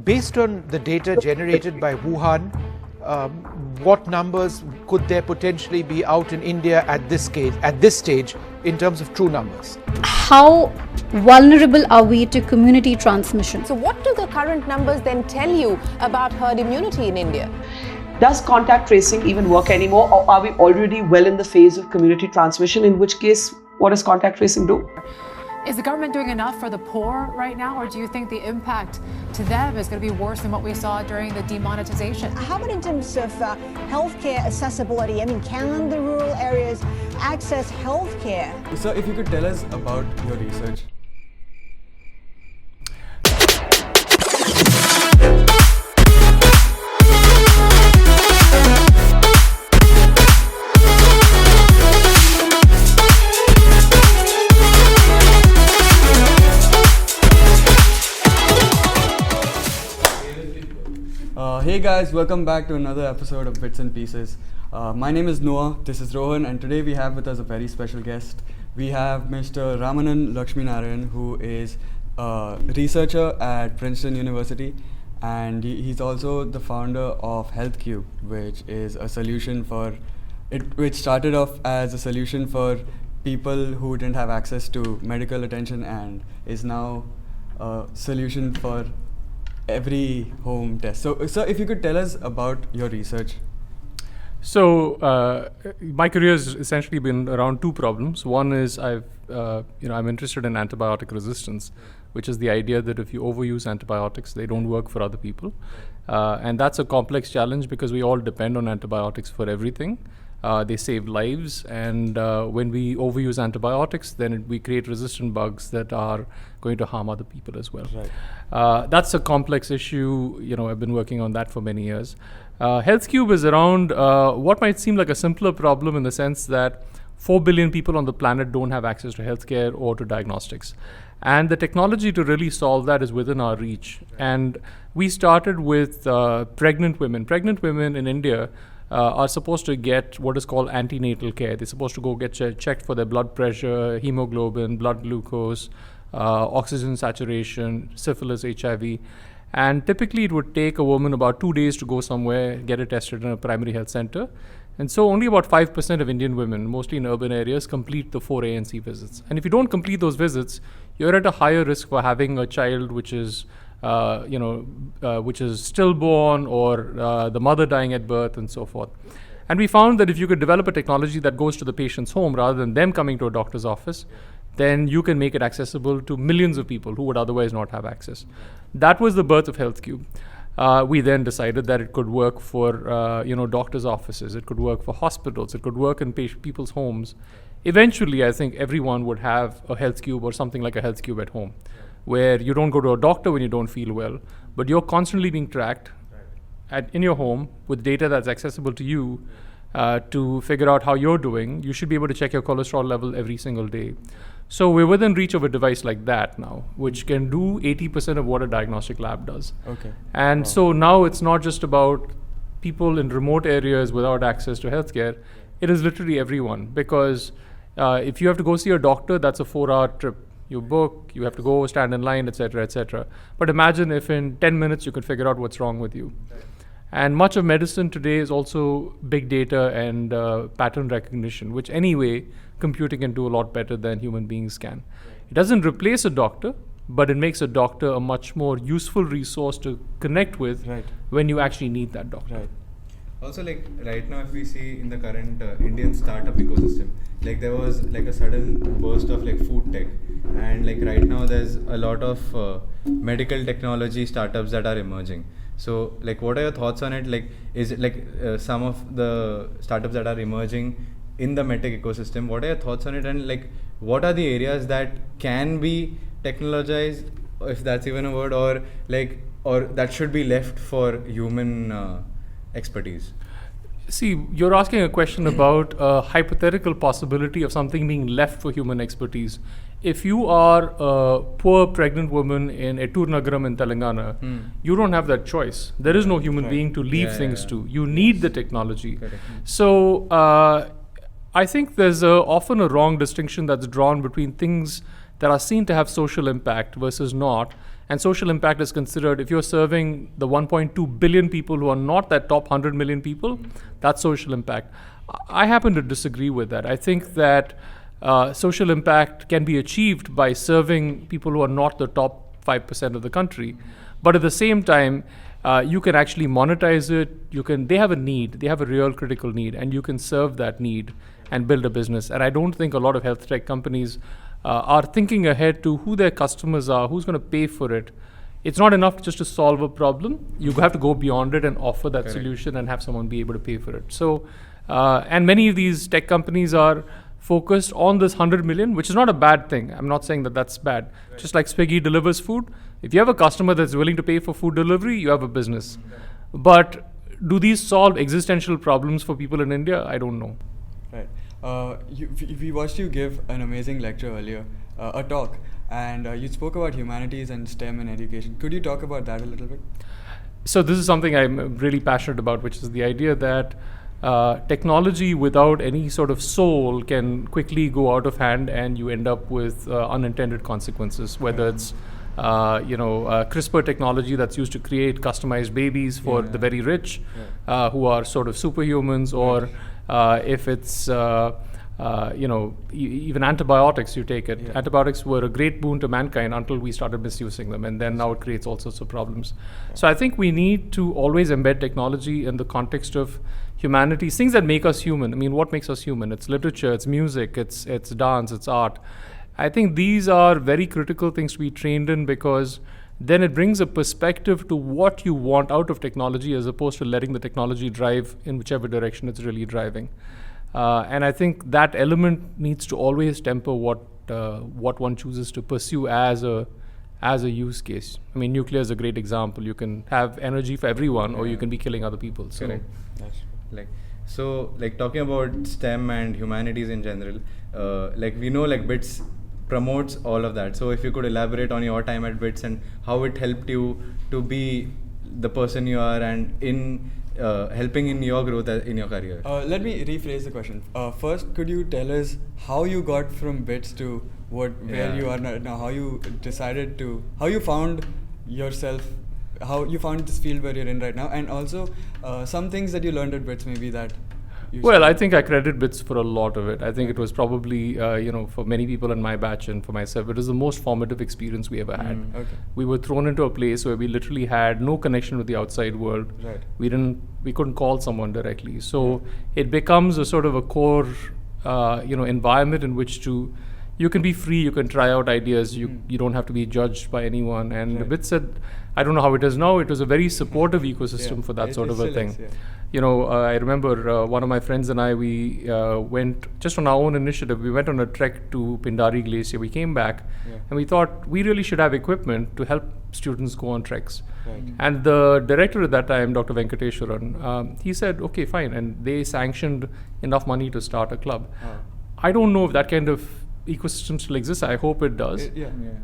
based on the data generated by Wuhan, what numbers could there potentially be out in India at this stage in terms of true numbers? How vulnerable are we to community transmission? So what do the current numbers then tell you about herd immunity in India? Does contact tracing even work anymore, or are we already well in the phase of community transmission, in which case, what does contact tracing do? Is the government doing enough for the poor right now, or do you think the impact to them is going to be worse than what we saw during the demonetization? How about in terms of healthcare accessibility? I mean, can the rural areas access healthcare? So if you could tell us about your research. Hey guys, welcome back to another episode of Bits and Pieces. My name is Noah, this is Rohan, and today we have with us a very special guest. We have Mr. Ramanan Laxminarayan, who is a researcher at Princeton University, and he's also the founder of HealthCube, which is a solution which started off as a solution for people who didn't have access to medical attention and is now a solution for every home test. So if you could tell us about your research. So my career has essentially been around two problems. One is I'm interested in antibiotic resistance, which is the idea that if you overuse antibiotics, they don't work for other people. And that's a complex challenge because we all depend on antibiotics for everything. They save lives, and when we overuse antibiotics, then we create resistant bugs that are going to harm other people as well. Right. That's a complex issue. I've been working on that for many years. HealthCube is around what might seem like a simpler problem in the sense that 4 billion people on the planet don't have access to healthcare or to diagnostics. And the technology to really solve that is within our reach. And we started with pregnant women. Pregnant women in India are supposed to get what is called antenatal care. They're supposed to go get checked for their blood pressure, hemoglobin, blood glucose, oxygen saturation, syphilis, HIV. And typically it would take a woman about 2 days to go somewhere, get it tested in a primary health center. And so only about 5% of Indian women, mostly in urban areas, complete the 4 ANC visits. And if you don't complete those visits, you're at a higher risk for having a child which is stillborn, or the mother dying at birth, and so forth. And we found that if you could develop a technology that goes to the patient's home rather than them coming to a doctor's office, then you can make it accessible to millions of people who would otherwise not have access. That was the birth of HealthCube. We then decided that it could work for doctors' offices, it could work for hospitals, it could work in people's homes. Eventually, I think everyone would have a HealthCube or something like a HealthCube at home, where you don't go to a doctor when you don't feel well, but you're constantly being tracked in your home with data that's accessible to you to figure out how you're doing. You should be able to check your cholesterol level every single day. So we're within reach of a device like that now, which can do 80% of what a diagnostic lab does. Okay. And so now it's not just about people in remote areas without access to healthcare. It is literally everyone, because if you have to go see a doctor, that's a 4-hour trip. You book, you have to go stand in line, etc., etc. But imagine if in 10 minutes you could figure out what's wrong with you. Right. And much of medicine today is also big data and pattern recognition, which anyway, computing can do a lot better than human beings can. Right. It doesn't replace a doctor, but it makes a doctor a much more useful resource to connect with when you actually need that doctor. Right. Also, right now, if we see in the current Indian startup ecosystem, there was a sudden burst of food tech, and right now there's a lot of medical technology startups that are emerging. So what are your thoughts on it? Is it some of the startups that are emerging in the medtech ecosystem? What are your thoughts on it? And what are the areas that can be technologized, if that's even a word, or that should be left for human expertise? See, you're asking a question about a hypothetical possibility of something being left for human expertise. If you are a poor pregnant woman in Ettur Nagaram in Telangana, you don't have that choice. There is no human being to leave things to. You need the technology. Correct. So I think there's often a wrong distinction that's drawn between things that are seen to have social impact versus not, And social impact is considered, if you're serving the 1.2 billion people who are not that top 100 million people, that's social impact. I happen to disagree with that. I think that social impact can be achieved by serving people who are not the top 5% of the country. But at the same time, you can actually monetize it. They have a need, they have a real critical need, and you can serve that need and build a business. And I don't think a lot of health tech companies are thinking ahead to who their customers are, who's going to pay for it. It's not enough just to solve a problem. You have to go beyond it and offer that solution and have someone be able to pay for it. So, and many of these tech companies are focused on this 100 million, which is not a bad thing. I'm not saying that that's bad. Just like Swiggy delivers food, if you have a customer that's willing to pay for food delivery, you have a business. But do these solve existential problems for people in India? I don't know. Right. We watched you give an amazing lecture earlier, a talk, and you spoke about humanities and STEM in education. Could you talk about that a little bit? So this is something I'm really passionate about, which is the idea that technology without any sort of soul can quickly go out of hand, and you end up with unintended consequences, whether it's CRISPR technology that's used to create customized babies for the very rich who are sort of superhumans, or if it's even antibiotics, you take it. Antibiotics were a great boon to mankind until we started misusing them, and then now it creates all sorts of problems. So I think we need to always embed technology in the context of humanities, things that make us human. I mean, what makes us human? It's literature, it's music, it's dance, it's art. I think these are very critical things to be trained in, because then it brings a perspective to what you want out of technology, as opposed to letting the technology drive in whichever direction it's really driving. And I think that element needs to always temper what one chooses to pursue as a use case. I mean, nuclear is a great example. You can have energy for everyone, or you can be killing other people. So. Correct. That's talking about STEM and humanities in general, we know BITS promotes all of that. So if you could elaborate on your time at BITS and how it helped you to be the person you are, and in helping in your growth in your career. Let me rephrase the question. First, could you tell us how you got from BITS to where you are now? How you decided how you found yourself, how you found this field where you're in right now, and also some things that you learned at BITS maybe that. Well, I think I credit BITS for a lot of it. I think it was probably, for many people in my batch and for myself, it was the most formative experience we ever had. Okay. We were thrown into a place where we literally had no connection with the outside world. Right. We couldn't call someone directly. So it becomes a sort of a core, environment in which you can be free, you can try out ideas, you don't have to be judged by anyone. And BITS said, I don't know how it is now, it was a very supportive ecosystem for that sort of a thing. I remember one of my friends and I, we went just on our own initiative. We went on a trek to Pindari Glacier. We came back and we thought we really should have equipment to help students go on treks. Right. And the director at that time, Dr. Venkateswaran, he said, okay, fine. And they sanctioned enough money to start a club. I don't know if that kind of ecosystem still exists. I hope it does.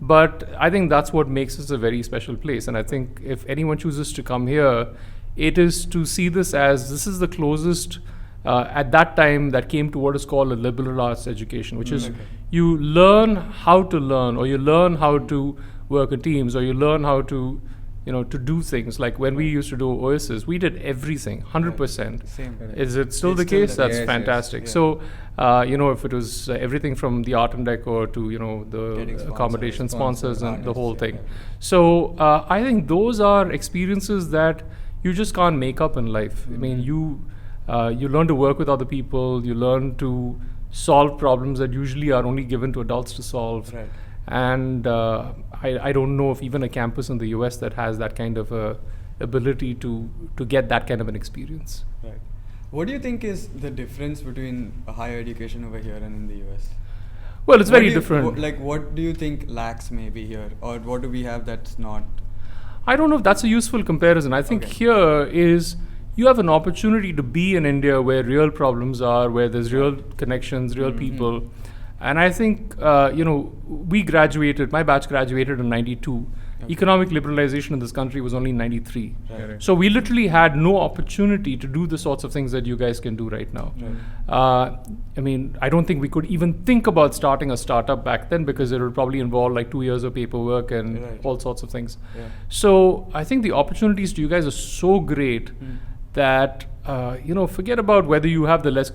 But I think that's what makes us a very special place. And I think if anyone chooses to come here, it is to see this is the closest at that time that came to what is called a liberal arts education, which is you learn how to learn, or you learn how to work in teams, or you learn how to to do things. Like when we used to do Oasis, we did everything 100%. Same. Is it still the case? That's fantastic. Yes. So if it was everything from the art and decor to the accommodation sponsors and the whole thing. So I think those are experiences that you just can't make up in life. I mean, you learn to work with other people, you learn to solve problems that usually are only given to adults to solve. Right. And I don't know if even a campus in the US that has that kind of ability to get that kind of an experience. Right. What do you think is the difference between higher education over here and in the US? Well, it's very different. What do you think lacks maybe here, or what do we have that's not? I don't know if that's a useful comparison. I think here is you have an opportunity to be in India where real problems are, where there's real connections, real people. And I think, we graduated, my batch graduated in 92. Okay. Economic liberalization in this country was only in 93. Right. So we literally had no opportunity to do the sorts of things that you guys can do right now. Right. I don't think we could even think about starting a startup back then, because it would probably involve like 2 years of paperwork and all sorts of things. Yeah. So I think the opportunities to you guys are so great that, forget about whether you have the best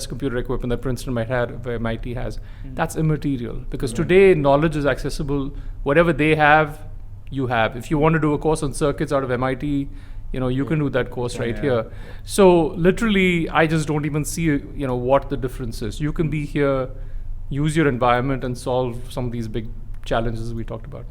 computer equipment that Princeton might have, or MIT has. That's immaterial, because today knowledge is accessible. Whatever they have, you have. If you want to do a course on circuits out of MIT, you can do that course right here. So literally, I just don't even see, what the difference is. You can be here, use your environment, and solve some of these big challenges we talked about.